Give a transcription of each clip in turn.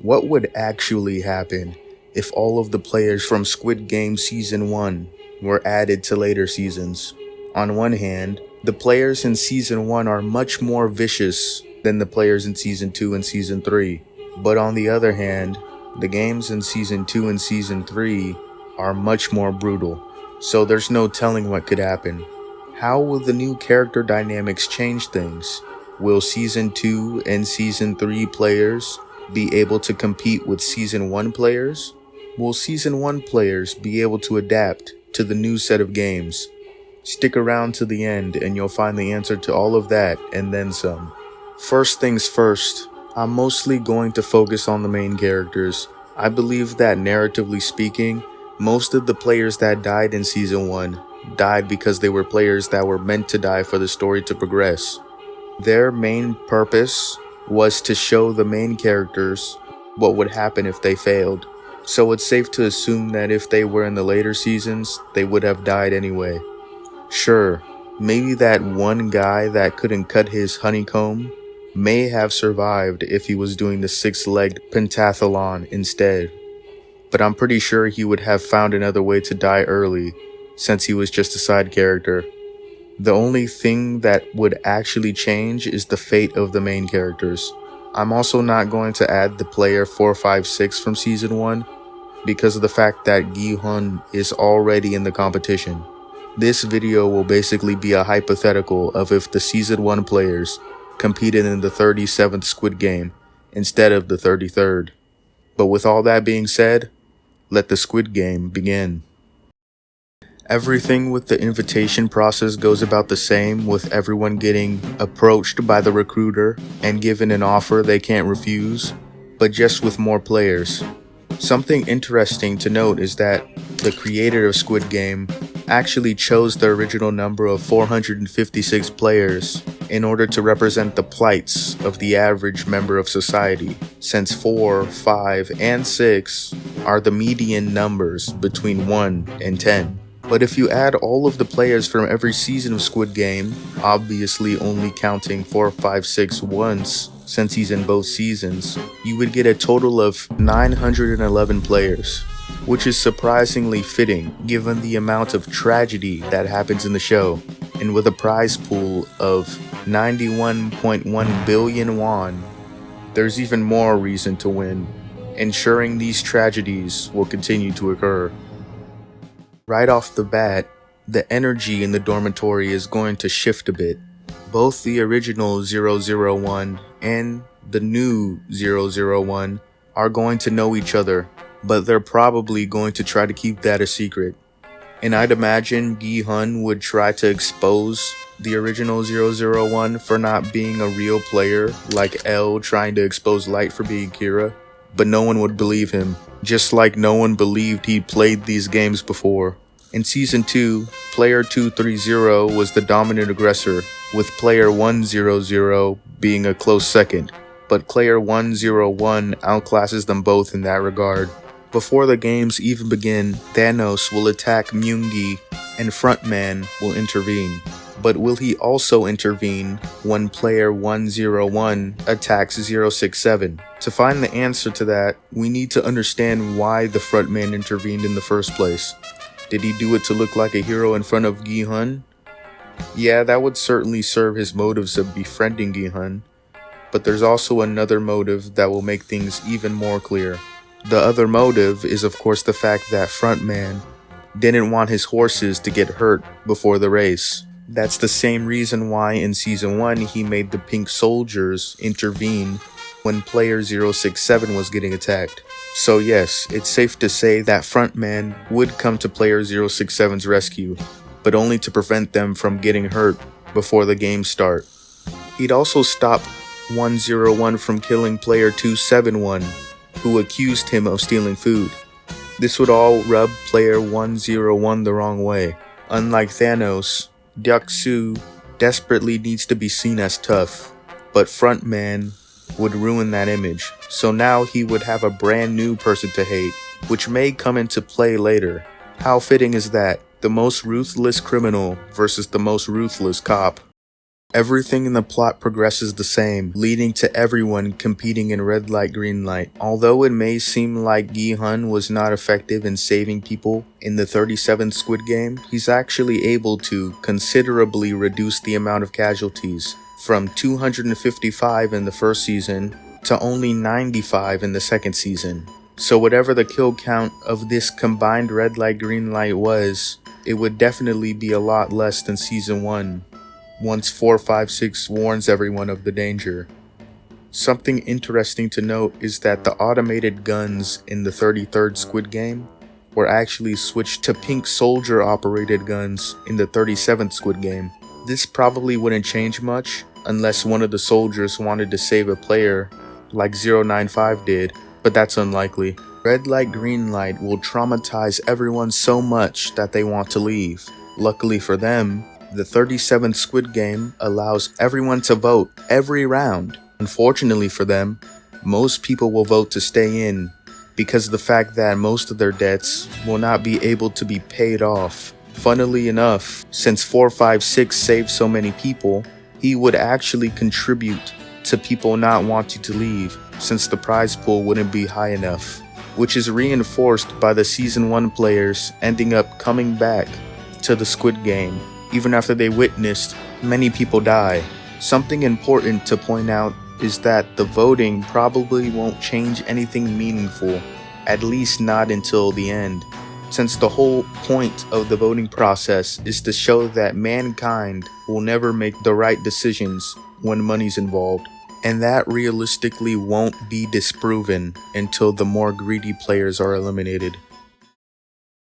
What would actually happen if all of the players from Squid Game Season 1 were added to later seasons? On one hand, the players in Season 1 are much more vicious than the players in Season 2 and Season 3. But on the other hand, the games in Season 2 and Season 3 are much more brutal. So there's no telling what could happen. How will the new character dynamics change things? Will Season 2 and Season 3 players be able to compete with Season 1 players? Will Season 1 players be able to adapt to the new set of games? Stick around to the end and you'll find the answer to all of that and then some. First things first, I'm mostly going to focus on the main characters. I believe that narratively speaking, most of the players that died in Season 1 died because they were players that were meant to die for the story to progress. Their main purpose was to show the main characters what would happen if they failed. So it's safe to assume that if they were in the later seasons, they would have died anyway. Sure, maybe that one guy that couldn't cut his honeycomb may have survived if he was doing the Six-Legged Pentathlon instead. But I'm pretty sure he would have found another way to die early, since he was just a side character. The only thing that would actually change is the fate of the main characters. I'm also not going to add the player 456 from Season 1 because of the fact that Gi-hun is already in the competition. This video will basically be a hypothetical of if the Season 1 players competed in the 37th Squid Game instead of the 33rd. But with all that being said, let the Squid Game begin. Everything with the invitation process goes about the same, with everyone getting approached by the recruiter and given an offer they can't refuse, but just with more players. Something interesting to note is that the creator of Squid Game actually chose the original number of 456 players in order to represent the plights of the average member of society, since 4, 5, and 6 are the median numbers between 1 and 10. But if you add all of the players from every season of Squid Game, obviously only counting 4, 5, 6 once, since he's in both seasons, you would get a total of 911 players, which is surprisingly fitting given the amount of tragedy that happens in the show. And with a prize pool of 91.1 billion won, there's even more reason to win, ensuring these tragedies will continue to occur. Right off the bat, the energy in the dormitory is going to shift a bit. Both the original 001 and the new 001 are going to know each other, but they're probably going to try to keep that a secret. And I'd imagine Gi-hun would try to expose the original 001 for not being a real player, like L trying to expose Light for being Kira, but no one would believe him. Just like no one believed he played these games before. In Season 2, Player 230 was the dominant aggressor, with Player 100 being a close second, but Player 101 outclasses them both in that regard. Before the games even begin, Thanos will attack Myungi and Frontman will intervene. But will he also intervene when Player 101 attacks 067? To find the answer to that, we need to understand why the Frontman intervened in the first place. Did he do it to look like a hero in front of Gi-hun? Yeah, that would certainly serve his motives of befriending Gi-hun, but there's also another motive that will make things even more clear. The other motive is of course the fact that Frontman didn't want his horses to get hurt before the race. That's the same reason why in Season 1 he made the Pink Soldiers intervene when Player 067 was getting attacked. So yes, it's safe to say that Frontman would come to Player 067's rescue, but only to prevent them from getting hurt before the games start. He'd also stop 101 from killing Player 271, who accused him of stealing food. This would all rub Player 101 the wrong way. Unlike Thanos, Deok-soo desperately needs to be seen as tough, but Frontman would ruin that image, so now he would have a brand new person to hate, which may come into play later. How fitting is that? The most ruthless criminal versus the most ruthless cop. Everything in the plot progresses the same, leading to everyone competing in red light, green light. Although it may seem like gi-hun was not effective in saving people in the 37th Squid Game, he's actually able to considerably reduce the amount of casualties, from 255 in the first season to only 95 in the second season. So whatever the kill count of this combined red light, green light was, it would definitely be a lot less than season 1. Once 456 warns everyone of the danger. Something interesting to note is that the automated guns in the 33rd Squid Game were actually switched to pink soldier operated guns in the 37th Squid Game. This probably wouldn't change much unless one of the soldiers wanted to save a player like 095 did, but that's unlikely. Red light, green light will traumatize everyone so much that they want to leave. Luckily for them, the 37th Squid Game allows everyone to vote every round. Unfortunately for them, most people will vote to stay in because of the fact that most of their debts will not be able to be paid off. Funnily enough, since 456 saved so many people, he would actually contribute to people not wanting to leave since the prize pool wouldn't be high enough, which is reinforced by the Season 1 players ending up coming back to the Squid Game even after they witnessed many people die. Something important to point out is that the voting probably won't change anything meaningful, at least not until the end, since the whole point of the voting process is to show that mankind will never make the right decisions when money's involved, and that realistically won't be disproven until the more greedy players are eliminated.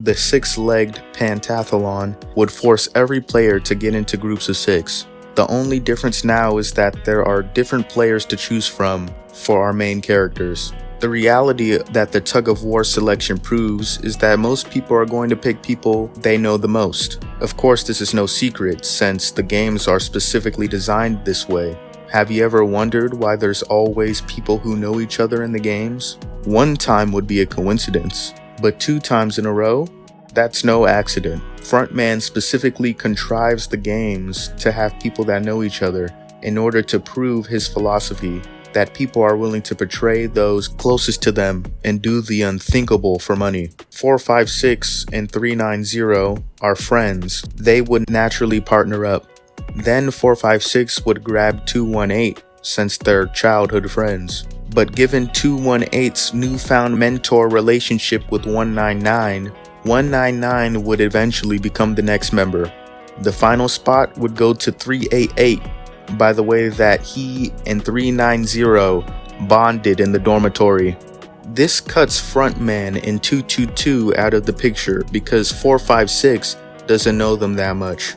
The Six-Legged Pentathlon would force every player to get into groups of 6. The only difference now is that there are different players to choose from for our main characters. The reality that the tug-of-war selection proves is that most people are going to pick people they know the most. Of course, this is no secret since the games are specifically designed this way. Have you ever wondered why there's always people who know each other in the games? One time would be a coincidence, but 2 times in a row? That's no accident. Frontman specifically contrives the games to have people that know each other in order to prove his philosophy that people are willing to betray those closest to them and do the unthinkable for money. 456 and 390 are friends. They would naturally partner up. Then 456 would grab 218 since they're childhood friends. But given 218's newfound mentor relationship with 199, 199 would eventually become the next member. The final spot would go to 388 by the way that he and 390 bonded in the dormitory. This cuts frontman and 222 out of the picture because 456 doesn't know them that much,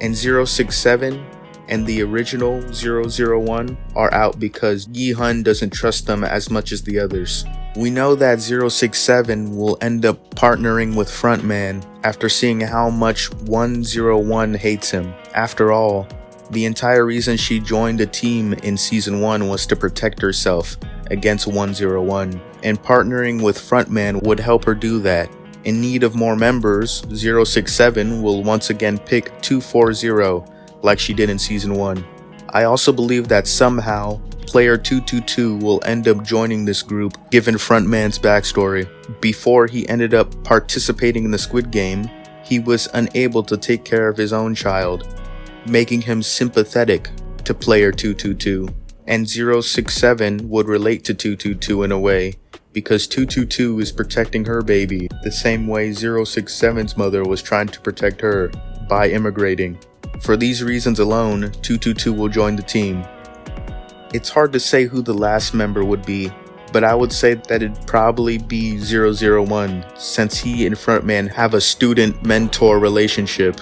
and 067 and the original 001 are out because gi-hun doesn't trust them as much as the others. We know that 067 will end up partnering with frontman after seeing how much 101 hates him. After all, the entire reason she joined the team in season 1 was to protect herself against 101, and partnering with frontman would help her do that. In need of more members, 067 will once again pick 240 like she did in season 1. I also believe that somehow player 222 will end up joining this group given frontman's backstory. Before he ended up participating in the Squid Game, he was unable to take care of his own child, making him sympathetic to player 222. And 067 would relate to 222 in a way, because 222 is protecting her baby the same way 067's mother was trying to protect her by immigrating. For these reasons alone, 222 will join the team. It's hard to say who the last member would be, but I would say that it'd probably be 001 since he and frontman have a student-mentor relationship.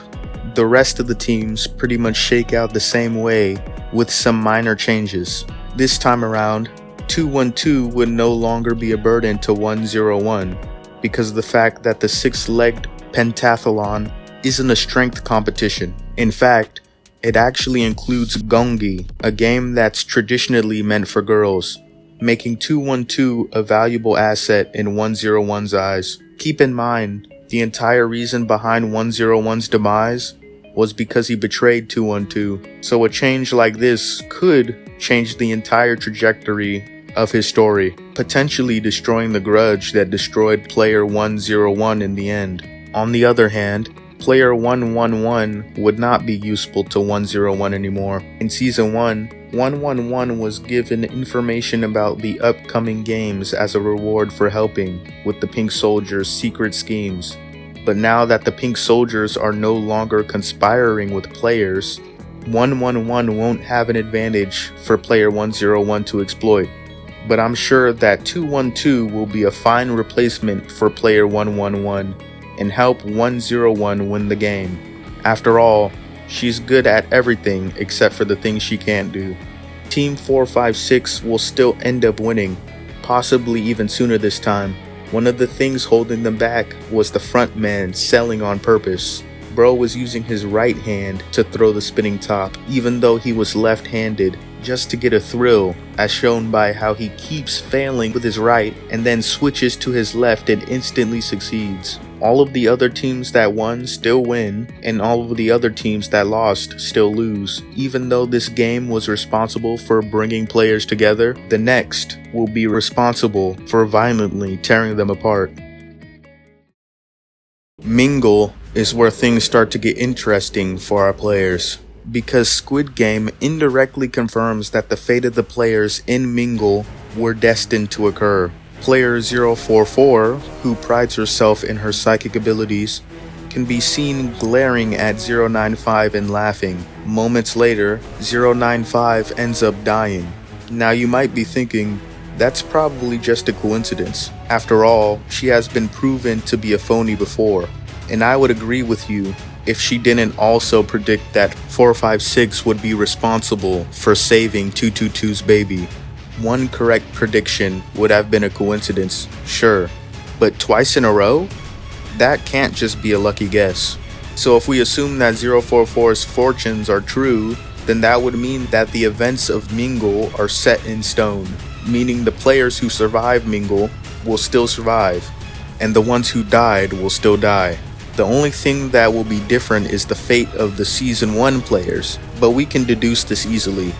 The rest of the teams pretty much shake out the same way with some minor changes. This time around, 212 would no longer be a burden to 101 because of the fact that the Six-Legged Pentathlon isn't a strength competition. In fact, it actually includes gongi, a game that's traditionally meant for girls, making 212 a valuable asset in 101's eyes. Keep in mind, the entire reason behind 101's demise was because he betrayed 212. So a change like this could change the entire trajectory of his story, potentially destroying the grudge that destroyed player 101 in the end. On the other hand, player 111 would not be useful to 101 anymore. In season 1, 111 was given information about the upcoming games as a reward for helping with the Pink Soldiers' secret schemes. But now that the Pink Soldiers are no longer conspiring with players, 111 won't have an advantage for player 101 to exploit. But I'm sure that 212 will be a fine replacement for player 111 and help 101 win the game. After all, she's good at everything except for the things she can't do. Team 456 will still end up winning, possibly even sooner this time. One of the things holding them back was the front man selling on purpose. Bro was using his right hand to throw the spinning top, even though he was left-handed, just to get a thrill, as shown by how he keeps failing with his right and then switches to his left and instantly succeeds. All of the other teams that won still win, and all of the other teams that lost still lose. Even though this game was responsible for bringing players together, the next will be responsible for violently tearing them apart. Mingle is where things start to get interesting for our players, because Squid Game indirectly confirms that the fate of the players in Mingle were destined to occur. Player 044, who prides herself in her psychic abilities, can be seen glaring at 095 and laughing. Moments later, 095 ends up dying. Now you might be thinking, that's probably just a coincidence. After all, she has been proven to be a phony before. And I would agree with you if she didn't also predict that 456 would be responsible for saving 222's baby. One correct prediction would have been a coincidence, sure, but twice in a row? That can't just be a lucky guess. So if we assume that 044's fortunes are true, then that would mean that the events of Mingle are set in stone, meaning the players who survive Mingle will still survive, and the ones who died will still die. The only thing that will be different is the fate of the Season 1 players, but we can deduce this easily,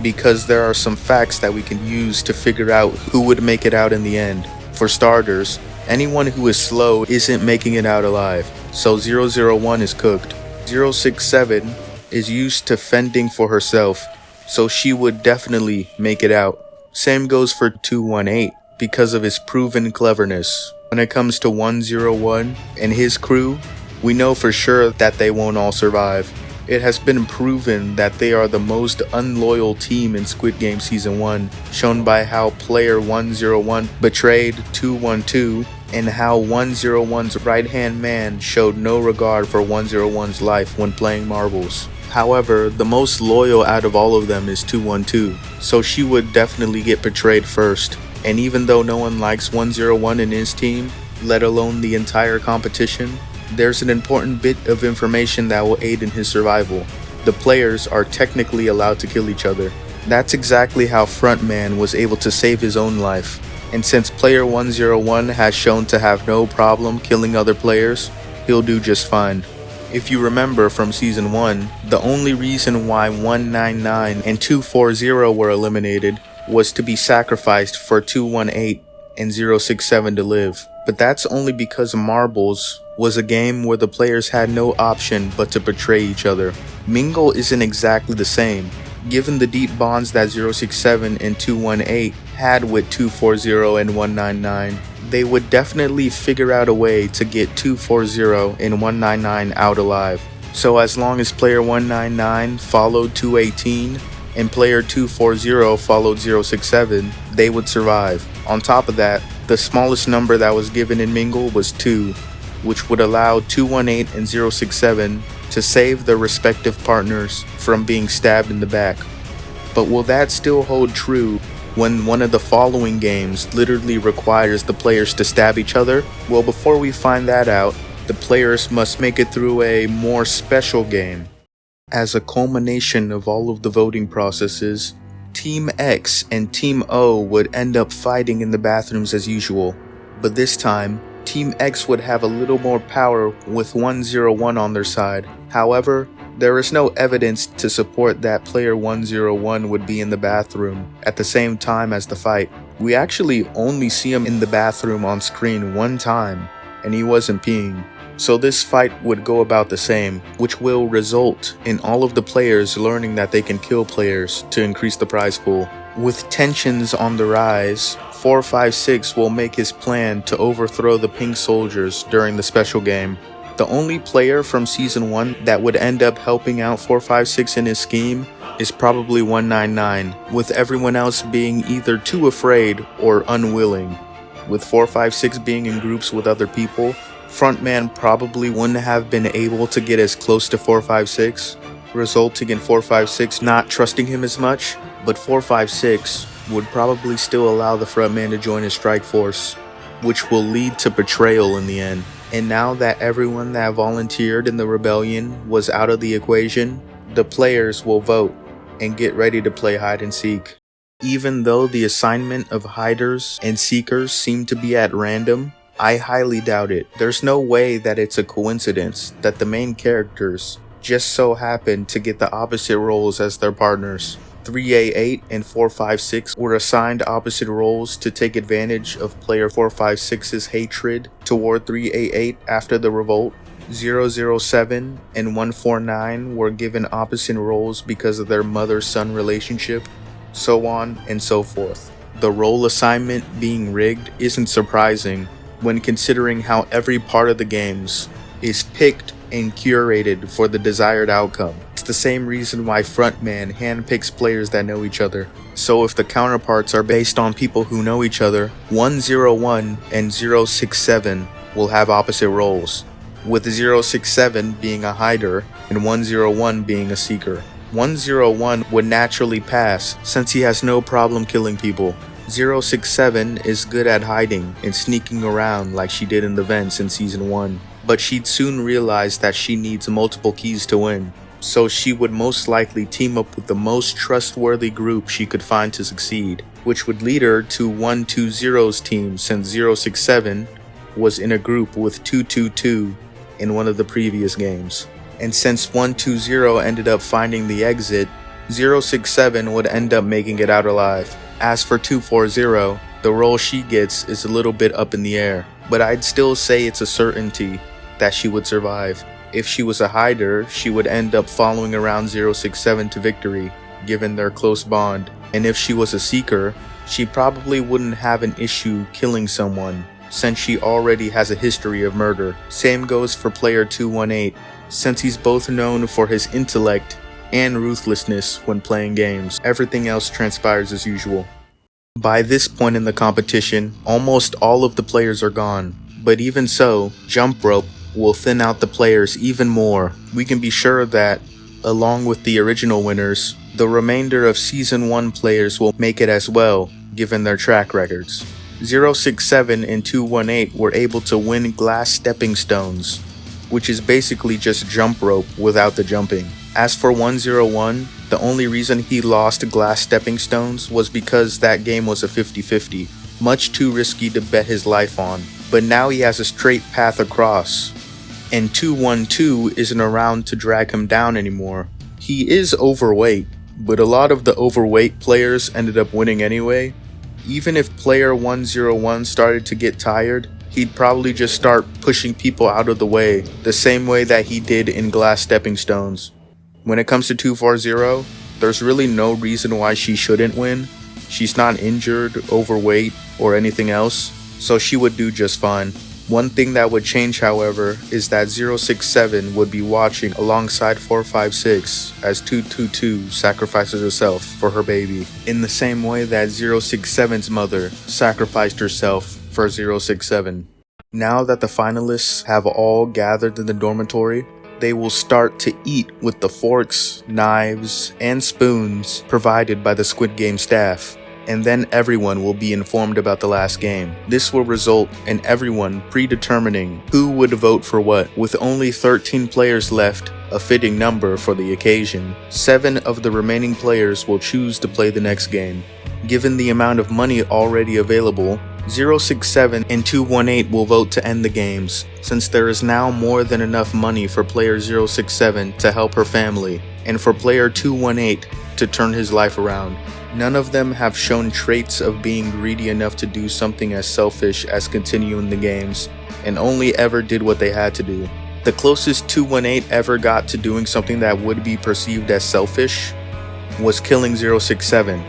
because there are some facts that we can use to figure out who would make it out in the end. For starters, anyone who is slow isn't making it out alive, so 001 is cooked. 067 is used to fending for herself, so she would definitely make it out. Same goes for 218, because of his proven cleverness. When it comes to 101 and his crew, we know for sure that they won't all survive. It has been proven that they are the most unloyal team in Squid Game Season 1, shown by how player 101 betrayed 212 and how 101's right-hand man showed no regard for 101's life when playing marbles. However, the most loyal out of all of them is 212, so she would definitely get betrayed first. And even though no one likes 101 and his team, let alone the entire competition, there's an important bit of information that will aid in his survival. The players are technically allowed to kill each other. That's exactly how Frontman was able to save his own life. And since player 101 has shown to have no problem killing other players, he'll do just fine. If you remember from Season 1, the only reason why 199 and 240 were eliminated was to be sacrificed for 218 and 067 to live. But that's only because Marbles was a game where the players had no option but to betray each other. Mingle isn't exactly the same. Given the deep bonds that 067 and 218 had with 240 and 199, they would definitely figure out a way to get 240 and 199 out alive. So as long as player 199 followed 218 and player 240 followed 067, they would survive. On top of that, the smallest number that was given in Mingle was 2, which would allow 218 and 067 to save their respective partners from being stabbed in the back. But will that still hold true when one of the following games literally requires the players to stab each other? Well, before we find that out, the players must make it through a more special game. As a culmination of all of the voting processes, Team X and Team O would end up fighting in the bathrooms as usual, but this time, Team X would have a little more power with 101 on their side. However, There is no evidence to support that player 101 would be in the bathroom at the same time as the fight. We actually only see him in the bathroom on screen one time, and he wasn't peeing. So this fight would go about the same, which will result in all of the players learning that they can kill players to increase the prize pool. With tensions on the rise, 456 will make his plan to overthrow the pink soldiers during the special game. The only player from Season 1 that would end up helping out 456 in his scheme is probably 199, with everyone else being either too afraid or unwilling. With 456 being in groups with other people, Frontman probably wouldn't have been able to get as close to 456, resulting in 456 not trusting him as much, but 456 would probably still allow the frontman to join his strike force, which will lead to betrayal in the end. And now that everyone that volunteered in the rebellion was out of the equation, the players will vote and get ready to play hide and seek. Even though the assignment of hiders and seekers seem to be at random, I highly doubt it. There's no way that it's a coincidence that the main characters just so happen to get the opposite roles as their partners. 3A8 and 456 were assigned opposite roles to take advantage of player 456's hatred toward 3A8 after the revolt. 007 and 149 were given opposite roles because of their mother-son relationship, so on and so forth. The role assignment being rigged isn't surprising when considering how every part of the games is picked and curated for the desired outcome. It's the same reason why Frontman handpicks players that know each other. So if the counterparts are based on people who know each other, 101 and 067 will have opposite roles, with 067 being a hider and 101 being a seeker. 101 would naturally pass since he has no problem killing people. 067 is good at hiding and sneaking around like she did in the vents in Season 1. But she'd soon realize that she needs multiple keys to win, so she would most likely team up with the most trustworthy group she could find to succeed, which would lead her to 120's team since 067 was in a group with 222 in one of the previous games. And since 120 ended up finding the exit, 067 would end up making it out alive. As for 240, the role she gets is a little bit up in the air, but I'd still say it's a certainty that she would survive. If she was a hider, she would end up following around 067 to victory, given their close bond. And if she was a seeker, she probably wouldn't have an issue killing someone, since she already has a history of murder. Same goes for player 218, since he's both known for his intellect and ruthlessness when playing games. Everything else transpires as usual. By this point in the competition, almost all of the players are gone, but even so, Jump Rope will thin out the players even more. We can be sure that, along with the original winners, the remainder of Season 1 players will make it as well, given their track records. 067 and 218 were able to win glass stepping stones, which is basically just jump rope without the jumping. As for 101, the only reason he lost glass stepping stones was because that game was a 50-50, much too risky to bet his life on. But now he has a straight path across, and 212 isn't around to drag him down anymore. He is overweight, but a lot of the overweight players ended up winning anyway. Even if player 101 started to get tired, he'd probably just start pushing people out of the way, the same way that he did in glass stepping stones. When it comes to 240, there's really no reason why she shouldn't win. She's not injured, overweight, or anything else, so she would do just fine. One thing that would change, however, is that 067 would be watching alongside 456 as 222 sacrifices herself for her baby, in the same way that 067's mother sacrificed herself for 067. Now that the finalists have all gathered in the dormitory, they will start to eat with the forks, knives, and spoons provided by the Squid Game staff, and then everyone will be informed about the last game. This will result in everyone predetermining who would vote for what. With only 13 players left, a fitting number for the occasion, 7 of the remaining players will choose to play the next game. Given the amount of money already available, 067 and 218 will vote to end the games, since there is now more than enough money for player 067 to help her family, and for player 218 to turn his life around. None of them have shown traits of being greedy enough to do something as selfish as continuing the games, and only ever did what they had to do. The closest 218 ever got to doing something that would be perceived as selfish was killing 067,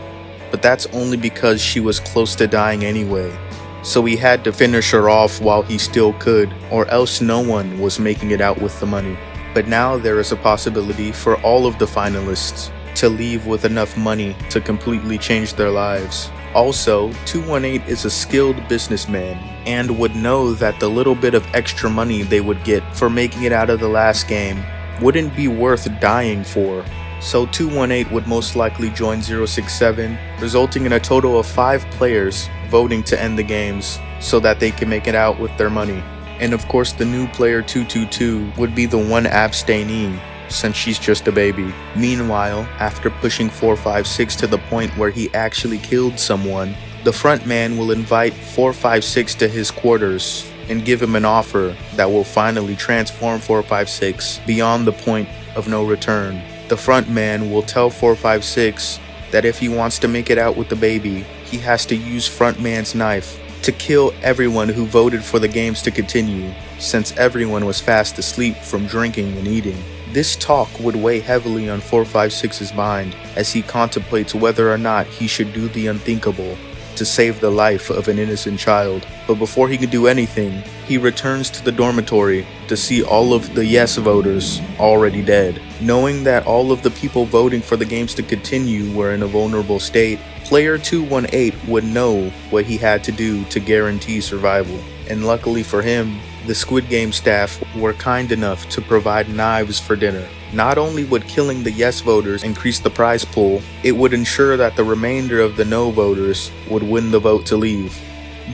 but that's only because she was close to dying anyway. So he had to finish her off while he still could, or else no one was making it out with the money. But now there is a possibility for all of the finalists to leave with enough money to completely change their lives. Also, 218 is a skilled businessman and would know that the little bit of extra money they would get for making it out of the last game wouldn't be worth dying for. So 218 would most likely join 067, resulting in a total of 5 players voting to end the games so that they can make it out with their money. And of course the new player 222 would be the one abstainee, since she's just a baby. Meanwhile, after pushing 456 to the point where he actually killed someone, the front man will invite 456 to his quarters and give him an offer that will finally transform 456 beyond the point of no return. The front man will tell 456 that if he wants to make it out with the baby, he has to use front man's knife to kill everyone who voted for the games to continue, since everyone was fast asleep from drinking and eating. This talk would weigh heavily on 456's mind as he contemplates whether or not he should do the unthinkable to save the life of an innocent child. But before he can do anything, he returns to the dormitory to see all of the yes voters already dead. Knowing that all of the people voting for the games to continue were in a vulnerable state, player 218 would know what he had to do to guarantee survival. And luckily for him, the Squid Game staff were kind enough to provide knives for dinner. Not only would killing the yes voters increase the prize pool, it would ensure that the remainder of the no voters would win the vote to leave.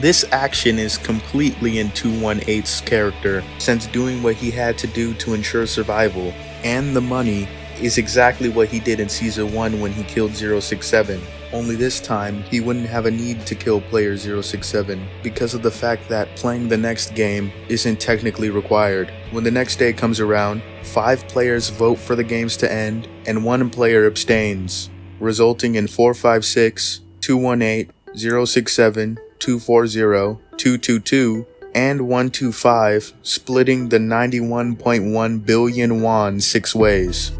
This action is completely in 218's character, since doing what he had to do to ensure survival and the money is exactly what he did in Season 1 when he killed 067. Only this time, he wouldn't have a need to kill player 067 because of the fact that playing the next game isn't technically required. When the next day comes around, 5 players vote for the games to end and 1 player abstains, resulting in 456, 218, 067, 240, 222, and 125 splitting the 91.1 billion won 6 ways.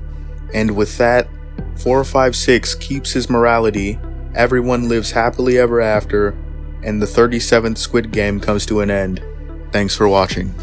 And with that, 456 keeps his morality, everyone lives happily ever after, and the 37th Squid Game comes to an end. Thanks for watching.